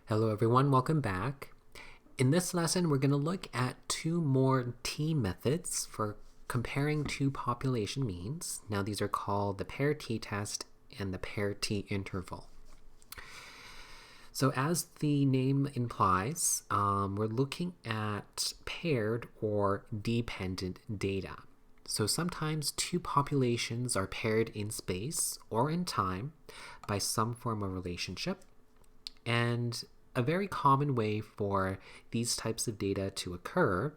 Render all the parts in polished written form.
Hello everyone, welcome back. In this lesson, we're going to look at two more t-methods for comparing two population means. Now these are called the pair t-test and the pair t-interval. So as the name implies, we're looking at paired or dependent data. So sometimes two populations are paired in space or in time by some form of relationship. And a very common way for these types of data to occur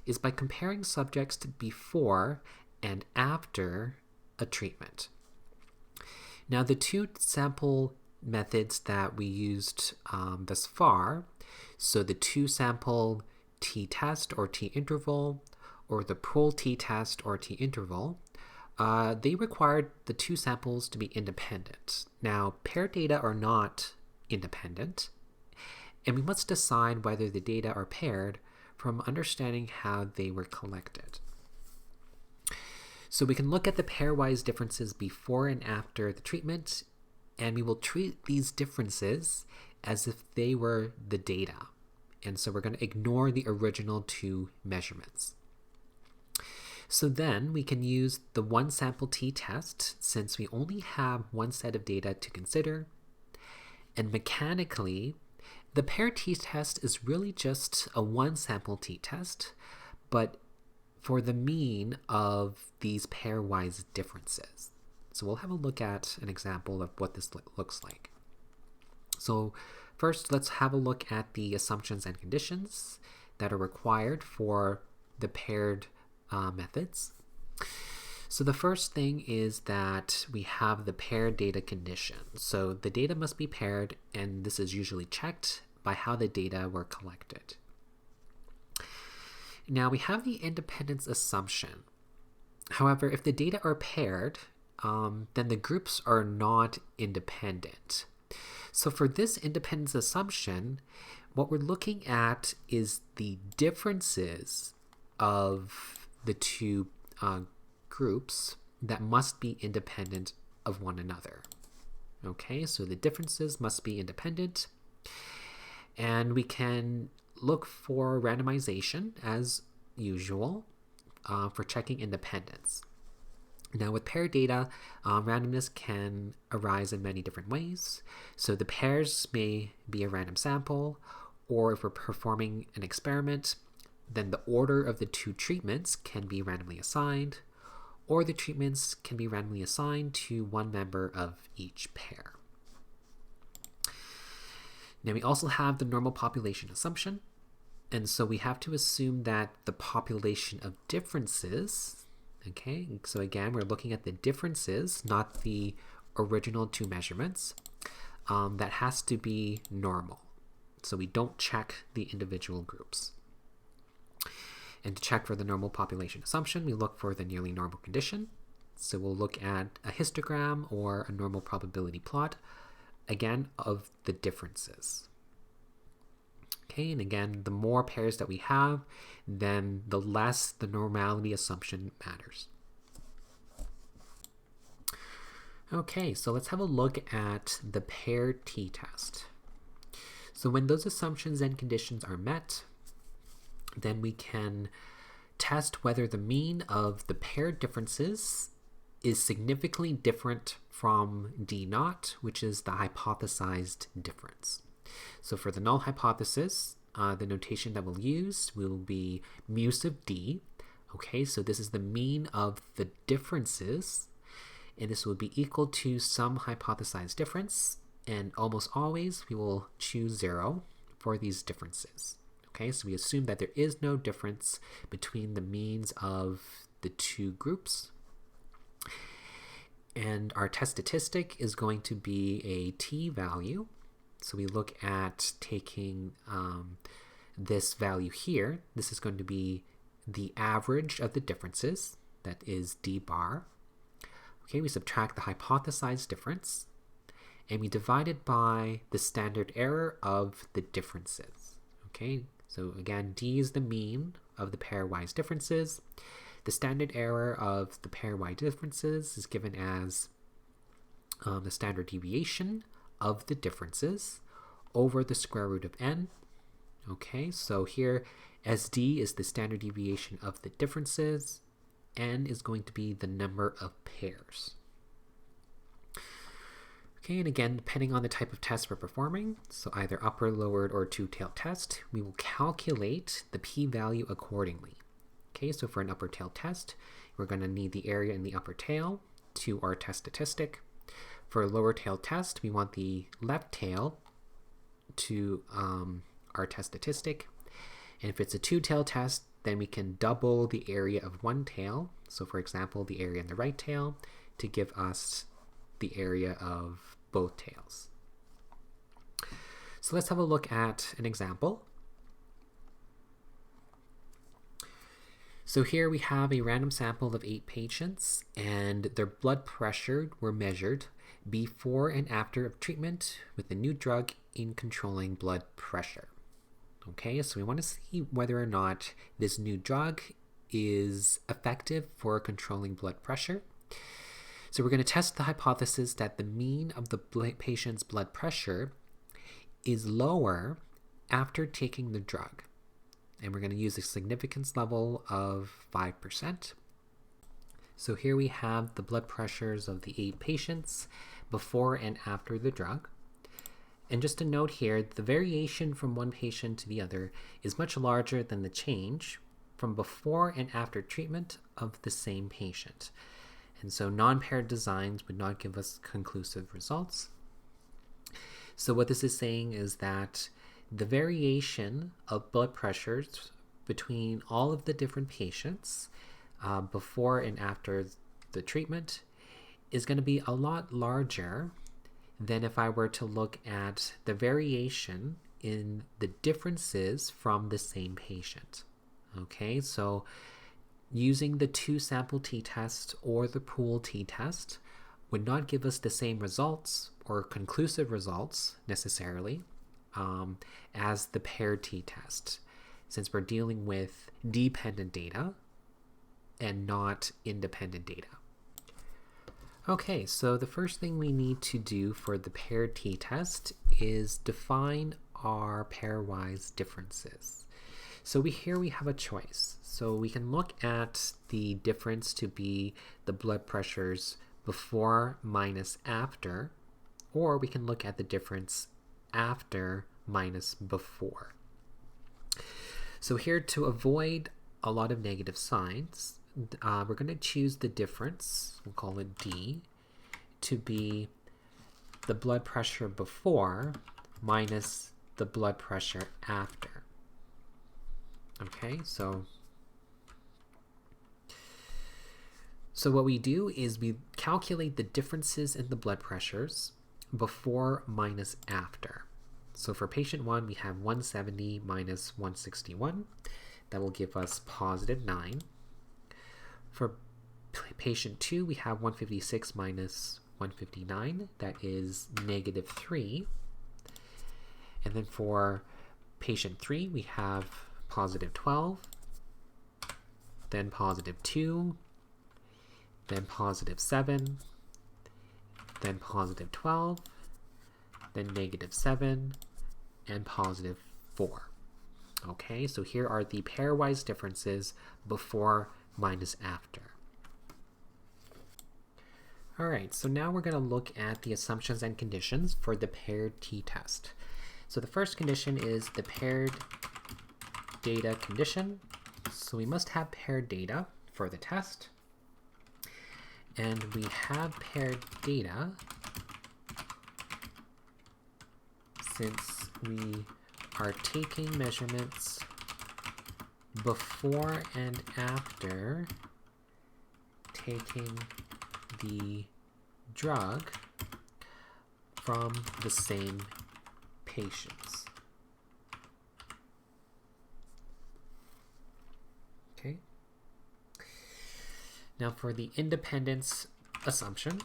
is by comparing subjects before and after a treatment. Now, the two sample methods that we used thus far, so the two sample t-test or t-interval, or the pool t-test or t-interval, they required the two samples to be independent. Now, paired data are not independent, and we must decide whether the data are paired from understanding how they were collected. So we can look at the pairwise differences before and after the treatment, and we will treat these differences as if they were the data. And so we're going to ignore the original two measurements. So then we can use the one sample t-test since we only have one set of data to consider. And mechanically, the pair t-test is really just a one sample t-test, but for the mean of these pairwise differences. So we'll have a look at an example of what this looks like. So first, let's have a look at the assumptions and conditions that are required for the paired methods. So the first thing is that we have the paired data condition. So the data must be paired, and this is usually checked by how the data were collected. Now we have the independence assumption. However, if the data are paired, then the groups are not independent. So for this independence assumption, what we're looking at is the differences of the two groups that must be independent of one another. Okay, so the differences must be independent, and we can look for randomization as usual for checking independence. Now with paired data, randomness can arise in many different ways. So the pairs may be a random sample, or if we're performing an experiment, then the order of the two treatments can be randomly assigned, or the treatments can be randomly assigned to one member of each pair. Now we also have the normal population assumption, and so we have to assume that the population of differences, okay, so again we're looking at the differences, not the original two measurements, that has to be normal. So we don't check the individual groups. And to check for the normal population assumption, we look for the nearly normal condition. So we'll look at a histogram or a normal probability plot, again, of the differences. Okay, and again, the more pairs that we have, then the less the normality assumption matters. Okay, so let's have a look at the paired t-test. So when those assumptions and conditions are met, then we can test whether the mean of the paired differences is significantly different from d0, which is the hypothesized difference. So for the null hypothesis, the notation that we'll use will be mu sub d. Okay, so this is the mean of the differences, and this will be equal to some hypothesized difference, and almost always we will choose 0 for these differences. Okay, so we assume that there is no difference between the means of the two groups. And our test statistic is going to be a t-value. So we look at taking this value here. This is going to be the average of the differences, that is d bar. Okay, we subtract the hypothesized difference, and we divide it by the standard error of the differences. Okay, so again, d is the mean of the pairwise differences. The standard error of the pairwise differences is given as the standard deviation of the differences over the square root of n. Okay, so here SD is the standard deviation of the differences. N is going to be the number of pairs. Okay, and again, depending on the type of test we're performing, so either upper, lowered, or two-tailed test, we will calculate the p-value accordingly. Okay, so for an upper tail test, we're going to need the area in the upper tail to our test statistic. For a lower tail test, we want the left tail to our test statistic. And if it's a two-tail test, then we can double the area of one tail. So for example, the area in the right tail to give us the area of both tails. So let's have a look at an example. So here we have a random sample of 8 patients, and their blood pressure were measured before and after of treatment with a new drug in controlling blood pressure. Okay, so we want to see whether or not this new drug is effective for controlling blood pressure. So we're going to test the hypothesis that the mean of the patient's blood pressure is lower after taking the drug. And we're going to use a significance level of 5%. So here we have the blood pressures of the 8 patients before and after the drug. And just a note here, the variation from one patient to the other is much larger than the change from before and after treatment of the same patient. And so non-paired designs would not give us conclusive results. So what this is saying is that the variation of blood pressures between all of the different patients before and after the treatment is going to be a lot larger than if I were to look at the variation in the differences from the same patient. Okay, so using the 2-sample t-test or the pool t-test would not give us the same results or conclusive results necessarily as the paired t-test, since we're dealing with dependent data and not independent data. Okay, so the first thing we need to do for the paired t-test is define our pairwise differences. So here we have a choice. So we can look at the difference to be the blood pressures before minus after, or we can look at the difference after minus before. So here, to avoid a lot of negative signs, we're going to choose the difference, we'll call it D, to be the blood pressure before minus the blood pressure after. Okay, so what we do is we calculate the differences in the blood pressures before minus after. So for patient 1, we have 170 minus 161. That will give us positive 9. For patient 2, we have 156 minus 159. That is negative 3. And then for patient 3, we have positive 12, then positive 2, then positive 7, then positive 12, then negative 7, and positive 4. Okay, so here are the pairwise differences before minus after. All right, so now we're going to look at the assumptions and conditions for the paired t-test. So the first condition is the paired data condition. So we must have paired data for the test. And we have paired data since we are taking measurements before and after taking the drug from the same patients. Okay. Now for the independence assumption.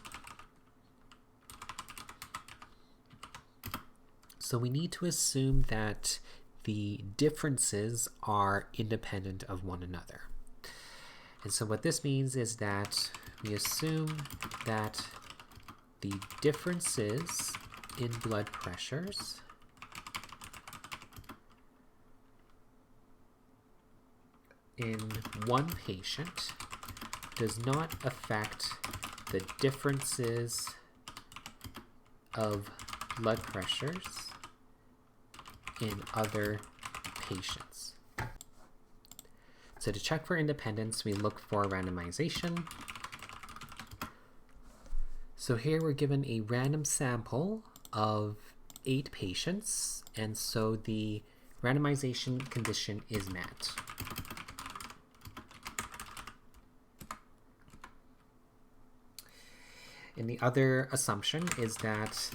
So we need to assume that the differences are independent of one another. And so what this means is that we assume that the differences in blood pressures in one patient does not affect the differences of blood pressures in other patients. So to check for independence, we look for randomization. So here we're given a random sample of 8 patients, and so the randomization condition is met. And the other assumption is that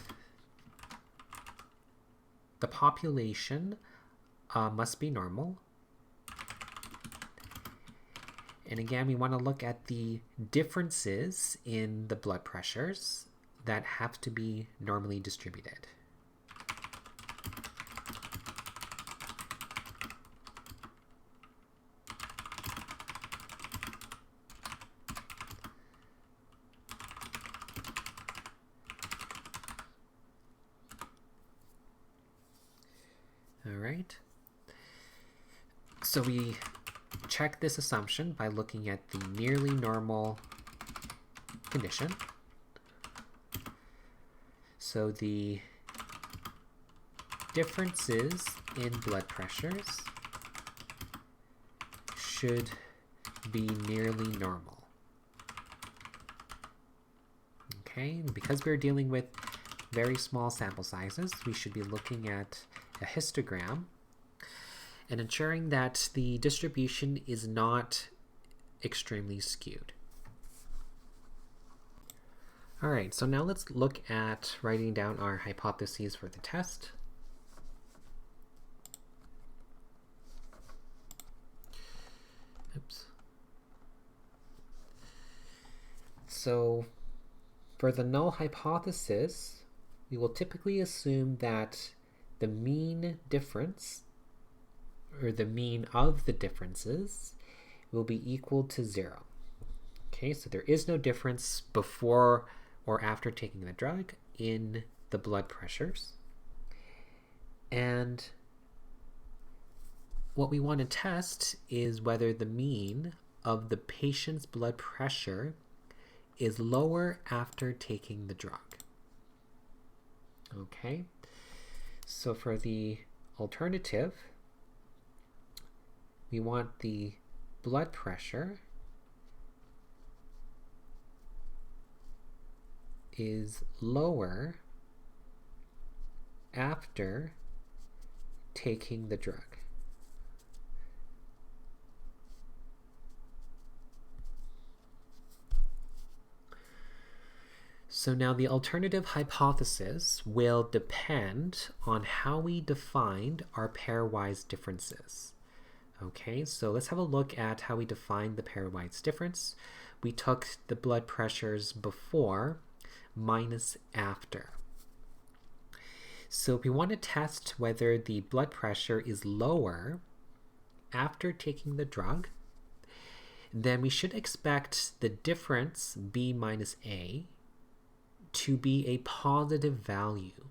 the population must be normal. And again, we want to look at the differences in the blood pressures that have to be normally distributed. All right. So we check this assumption by looking at the nearly normal condition. So the differences in blood pressures should be nearly normal. Okay, because we're dealing with very small sample sizes, we should be looking at a histogram and ensuring that the distribution is not extremely skewed. All right, so now let's look at writing down our hypotheses for the test. Oops. So for the null hypothesis, we will typically assume that the mean difference, or the mean of the differences, will be equal to 0. Okay, so there is no difference before or after taking the drug in the blood pressures. And what we want to test is whether the mean of the patient's blood pressure is lower after taking the drug. Okay, so for the alternative, we want the blood pressure is lower after taking the drug. So now the alternative hypothesis will depend on how we defined our pairwise differences. Okay, so let's have a look at how we defined the pairwise difference. We took the blood pressures before minus after. So if we want to test whether the blood pressure is lower after taking the drug, then we should expect the difference B minus A to be a positive value.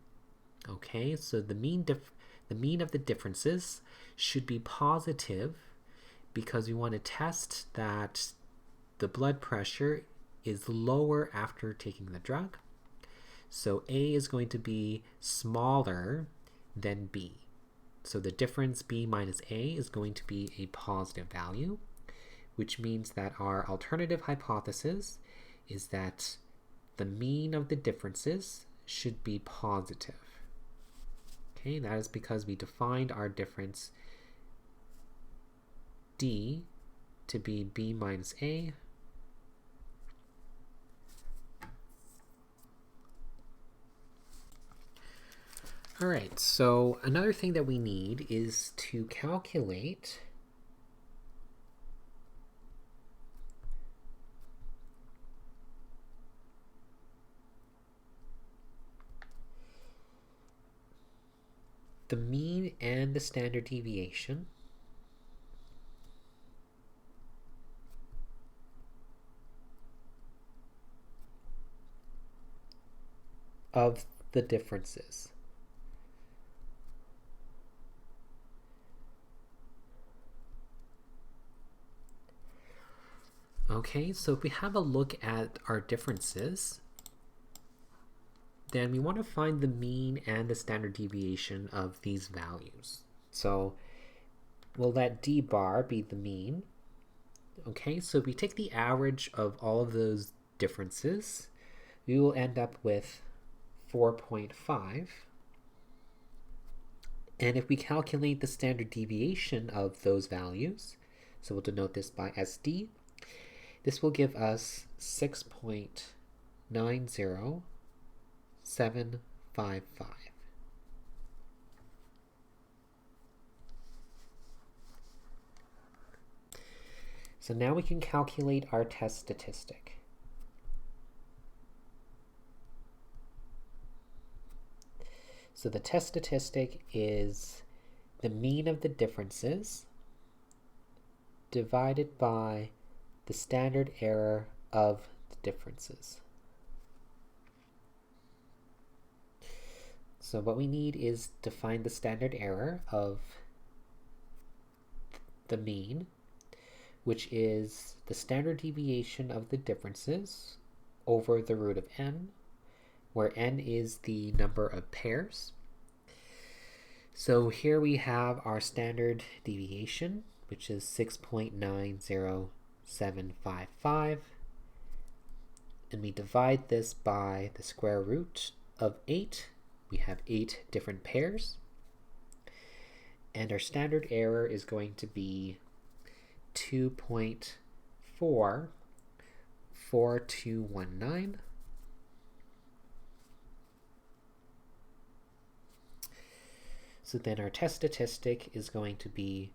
Okay, so the mean of the differences should be positive because we want to test that the blood pressure is lower after taking the drug. So A is going to be smaller than B. So the difference B minus A is going to be a positive value, which means that our alternative hypothesis is that the mean of the differences should be positive. Okay, that is because we defined our difference D to be B minus A. All right, so another thing that we need is to calculate the mean and the standard deviation of the differences. Okay, so if we have a look at our differences, then we want to find the mean and the standard deviation of these values. So we'll let d bar be the mean. Okay, so if we take the average of all of those differences, we will end up with 4.5. And if we calculate the standard deviation of those values, so we'll denote this by SD, this will give us 6.90755. So now we can calculate our test statistic. So the test statistic is the mean of the differences divided by the standard error of the differences. So what we need is to find the standard error of the mean, which is the standard deviation of the differences over the root of n, where n is the number of pairs. So here we have our standard deviation, which is 6.90755, and we divide this by the square root of 8. We have 8 different pairs, and our standard error is going to be 2.44219. So then our test statistic is going to be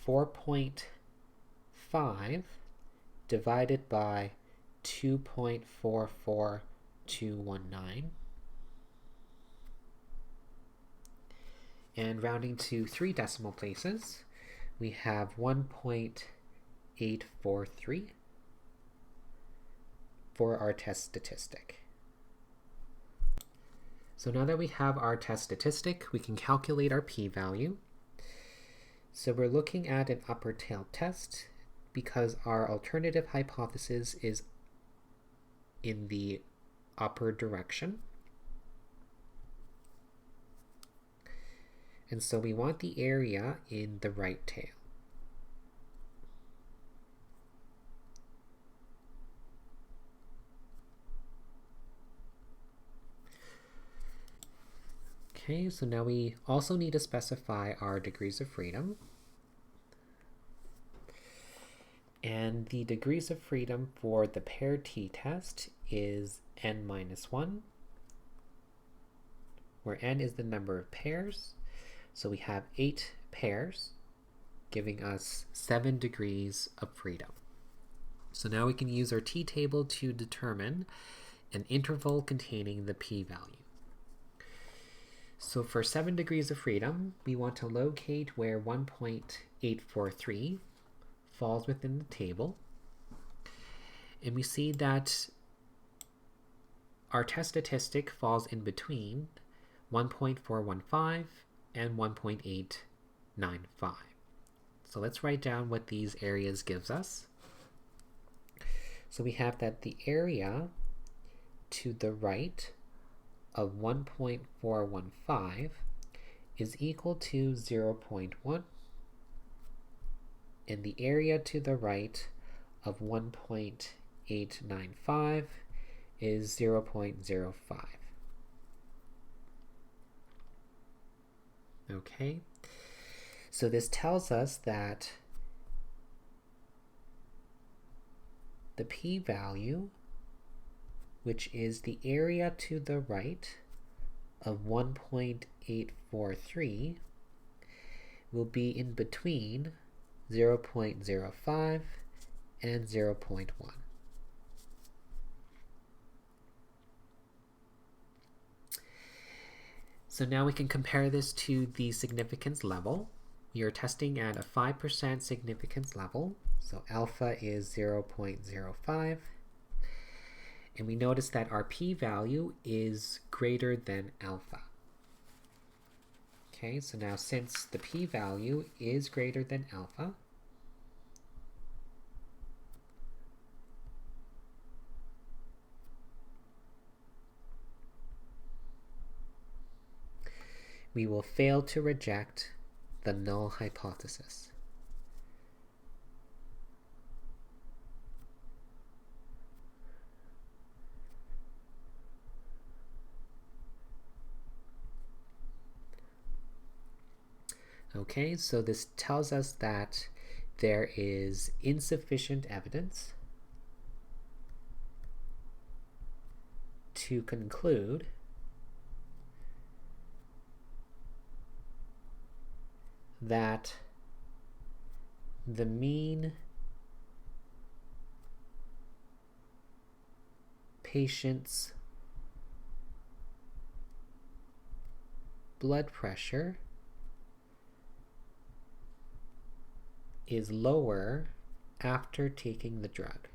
4.5 divided by 2.44219. And rounding to 3 decimal places, we have 1.843 for our test statistic. So now that we have our test statistic, we can calculate our p-value. So we're looking at an upper tail test because our alternative hypothesis is in the upper direction. And so we want the area in the right tail. Okay, so now we also need to specify our degrees of freedom. And the degrees of freedom for the pair t-test is n-1, where n is the number of pairs. So we have 8 pairs, giving us 7 degrees of freedom. So now we can use our t-table to determine an interval containing the p-value. So for 7 degrees of freedom, we want to locate where 1.843 falls within the table. And we see that our test statistic falls in between 1.415 and 1.895. So let's write down what these areas gives us. So we have that the area to the right of 1.415 is equal to 0.1, and the area to the right of 1.895 is 0.05. Okay, so this tells us that the p-value, which is the area to the right of 1.843, will be in between 0.05 and 0.1. So now we can compare this to the significance level. We are testing at a 5% significance level, so alpha is 0.05. And we notice that our p-value is greater than alpha. Okay, so now since the p-value is greater than alpha, we will fail to reject the null hypothesis. Okay, so this tells us that there is insufficient evidence to conclude that the mean patient's blood pressure is lower after taking the drug.